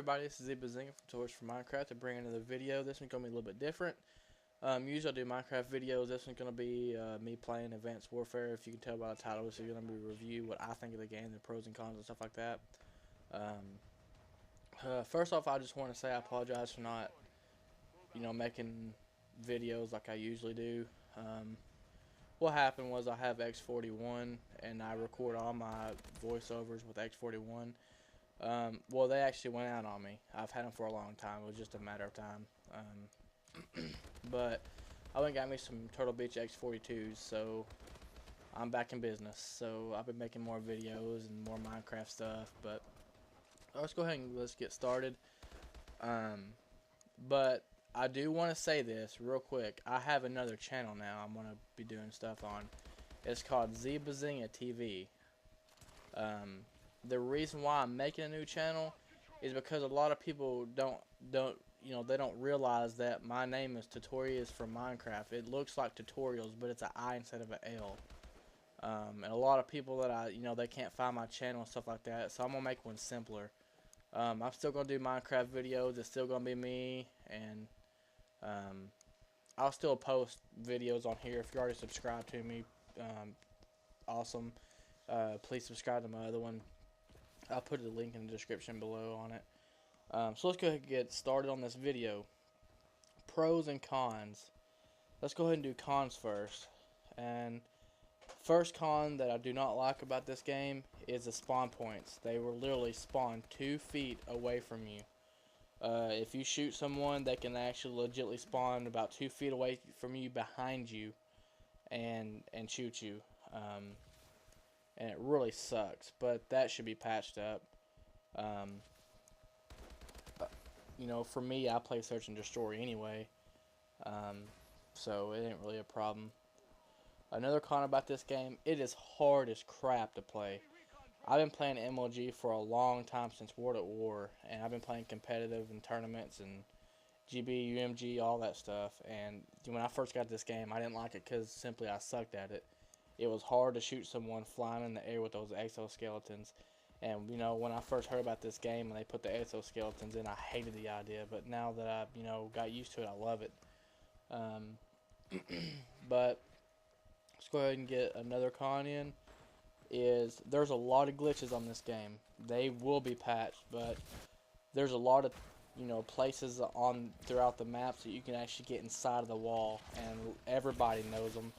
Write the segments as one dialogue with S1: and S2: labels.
S1: everybody, this is Bazinga from Toys for Minecraft to bring another video. This one's going to be a little bit different. Usually I do Minecraft videos. This one's going to be me playing Advanced Warfare. If you can tell by the title, this is going to be a review what I think of the game, the pros and cons and stuff like that. First off, I just want to say I apologize for not, making videos like I usually do. What happened was I have X41 and I record all my voiceovers with X41. Well, they actually went out on me. I've had them for a long time. It was just a matter of time. But I went and got me some Turtle Beach X42s, so I'm back in business. So I've been making more videos and more Minecraft stuff. But let's go ahead and let's get started. But I do want to say this real quick. I have another channel now I'm going to be doing stuff on. It's called Bazinga TV. The reason why I'm making a new channel is because a lot of people they don't realize that my name is Tutorials from Minecraft. It looks like tutorials, but it's an I instead of an L. And a lot of people that they can't find my channel and stuff like that, so I'm gonna make one simpler. I'm still gonna do Minecraft videos. It's still gonna be me, and I'll still post videos on here. If you already subscribed to me, awesome. Please subscribe to my other one. I'll put a link in the description below on it. So let's go ahead and get started on this video. Pros and cons. Let's go ahead and do cons first. And first con that I do not like about this game is the spawn points. They will literally spawn 2 feet away from you. If you shoot someone, they can actually legitimately spawn about 2 feet away from you, behind you, and shoot you. And it really sucks, but that should be patched up. For me, I play Search and Destroy anyway, so it ain't really a problem. Another con about this game, it is hard as crap to play. I've been playing MLG for a long time, since World at War, and I've been playing competitive and tournaments and GB, UMG, all that stuff. And when I first got this game, I didn't like it because simply I sucked at it. It was hard to shoot someone flying in the air with those exoskeletons. And, when I first heard about this game and they put the exoskeletons in, I hated the idea. But now that I, got used to it, I love it. But let's go ahead and get another con in. There's a lot of glitches on this game. They will be patched, but there's a lot of, places throughout the maps that you can actually get inside of the wall. And everybody knows them.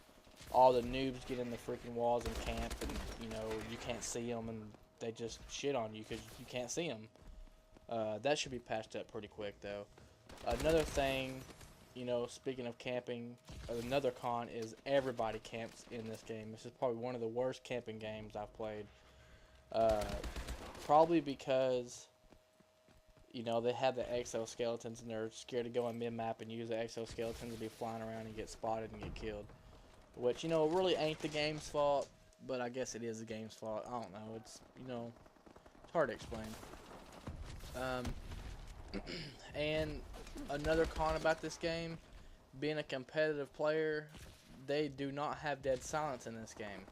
S1: All the noobs get in the freaking walls and camp, and you can't see them, and they just shit on you because you can't see them. That should be patched up pretty quick, though. Another thing, speaking of camping, another con is everybody camps in this game. This is probably one of the worst camping games I've played. Probably because they have the exoskeletons and they're scared to go in mid-map and use the exoskeletons to be flying around and get spotted and get killed. Which, really ain't the game's fault, but I guess it is the game's fault. I don't know. It's, it's hard to explain. And another con about this game, being a competitive player, they do not have dead silence in this game.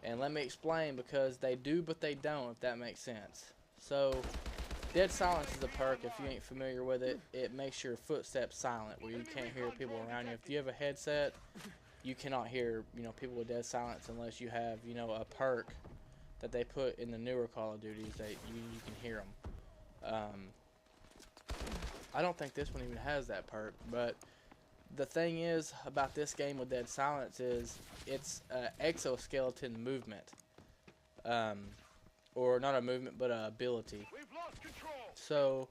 S1: And let me explain, because they do, but they don't, if that makes sense. So, dead silence is a perk. If you ain't familiar with it, it makes your footsteps silent, where you can't hear people around you. If you have a headset, you cannot hear, people with dead silence unless you have, a perk that they put in the newer Call of Duties that you can hear them. I don't think this one even has that perk, but the thing is about this game with dead silence is it's exoskeleton movement. Or not a movement, but a ability. So,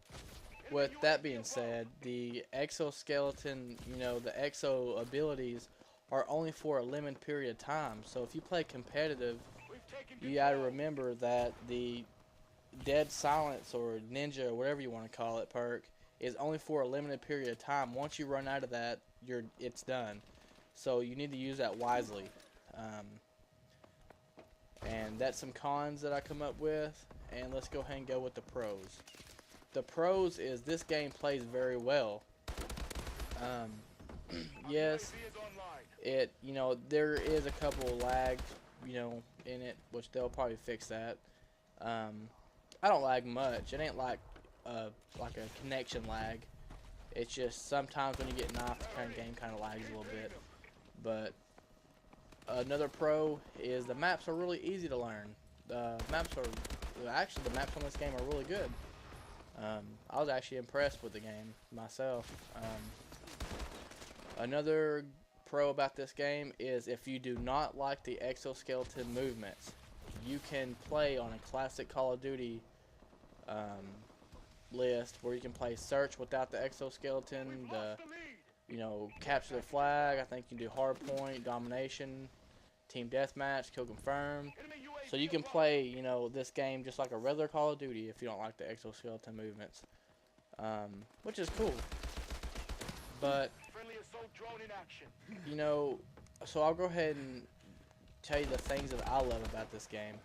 S1: with that being said, the exoskeleton, the exo abilities are only for a limited period of time. So if you play competitive, you gotta remember that the dead silence or ninja or whatever you want to call it perk is only for a limited period of time. Once you run out of that, it's done. So you need to use that wisely. And that's some cons that I come up with. And let's go ahead and go with the pros. The pros is this game plays very well. Yes, there is a couple of lags, in it, which they'll probably fix that. I don't lag much. It ain't like like a connection lag. It's just sometimes when you get knifed, the game kind of lags a little bit. But another pro is the maps are really easy to learn. The maps on this game are really good. I was actually impressed with the game myself. Another pro about this game is if you do not like the exoskeleton movements, you can play on a classic Call of Duty list where you can play search without the exoskeleton, capture the flag. I think you can do hardpoint, domination, team deathmatch, kill confirm. So you can play, this game just like a regular Call of Duty if you don't like the exoskeleton movements, which is cool. But so I'll go ahead and tell you the things that I love about this game.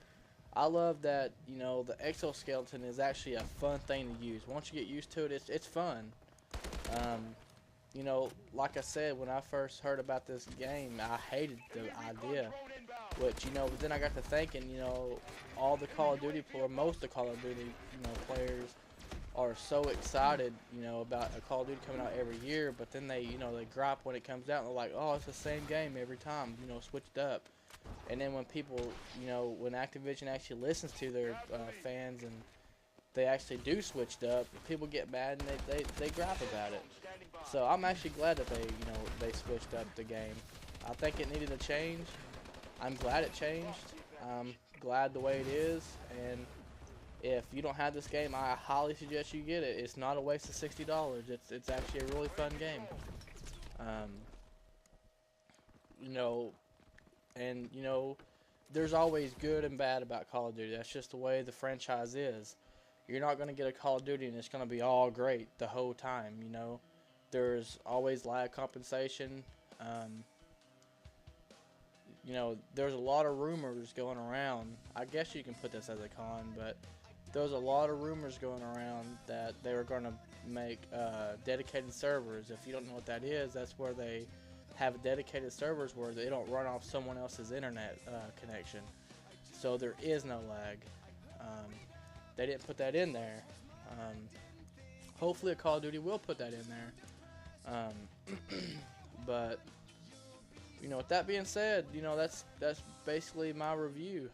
S1: I love that, the exoskeleton is actually a fun thing to use. Once you get used to it, it's fun. Like I said, when I first heard about this game, I hated the idea. But then I got to thinking, all the Call of Duty, or most of the Call of Duty, players are so excited, about a Call of Duty coming out every year. But then they gripe when it comes out, and they're like, oh, it's the same game every time, switched up. And then when people, when Activision actually listens to their fans and they actually do switched up, people get mad and they gripe about it. So I'm actually glad that they switched up the game. I think it needed a change. I'm glad it changed. I'm glad the way it is. And if you don't have this game, I highly suggest you get it. It's not a waste of $60. It's actually a really fun game. There's always good and bad about Call of Duty. That's just the way the franchise is. You're not going to get a Call of Duty and it's going to be all great the whole time, There's always lag compensation. There's a lot of rumors going around. I guess you can put this as a con, but there's a lot of rumors going around that they were going to make dedicated servers. If you don't know what that is, that's where they have dedicated servers where they don't run off someone else's internet connection. So there is no lag. They didn't put that in there. Hopefully a Call of Duty will put that in there. But with that being said, that's basically my review.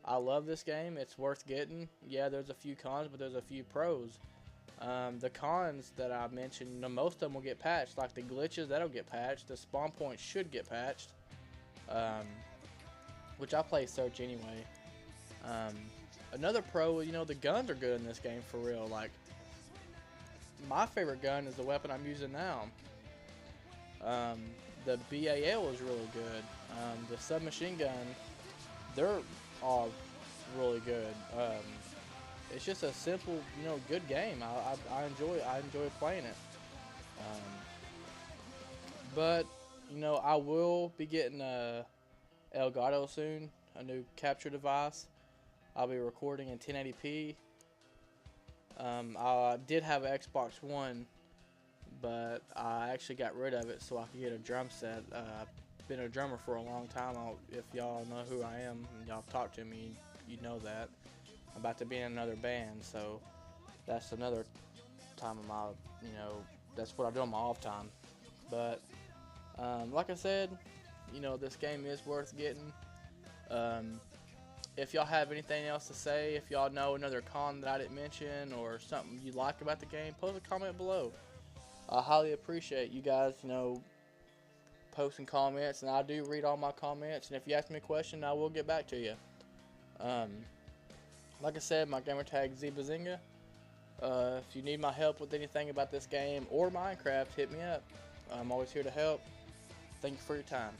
S1: I love this game. It's worth getting. Yeah, there's a few cons, but there's a few pros. The cons that I mentioned, most of them will get patched. Like the glitches, that'll get patched. The spawn points should get patched. Which I play search anyway. Another pro, the guns are good in this game for real. Like, my favorite gun is the weapon I'm using now. The BAL is really good. The submachine gun, they're all really good. It's just a simple, good game. I enjoy playing it. But I will be getting a Elgato soon, a new capture device. I'll be recording in 1080p. I did have an Xbox One, but I actually got rid of it so I could get a drum set. I've been a drummer for a long time. If y'all know who I am and y'all talked to me, you know that. I'm about to be in another band, so that's another time of my, that's what I do on my off time. But like I said, this game is worth getting. If y'all have anything else to say, if y'all know another con that I didn't mention or something you like about the game, post a comment below. I highly appreciate you guys, posting comments, and I do read all my comments, and if you ask me a question, I will get back to you. Like I said, my gamer tag is Zbazinga. If you need my help with anything about this game or Minecraft, hit me up. I'm always here to help. Thank you for your time.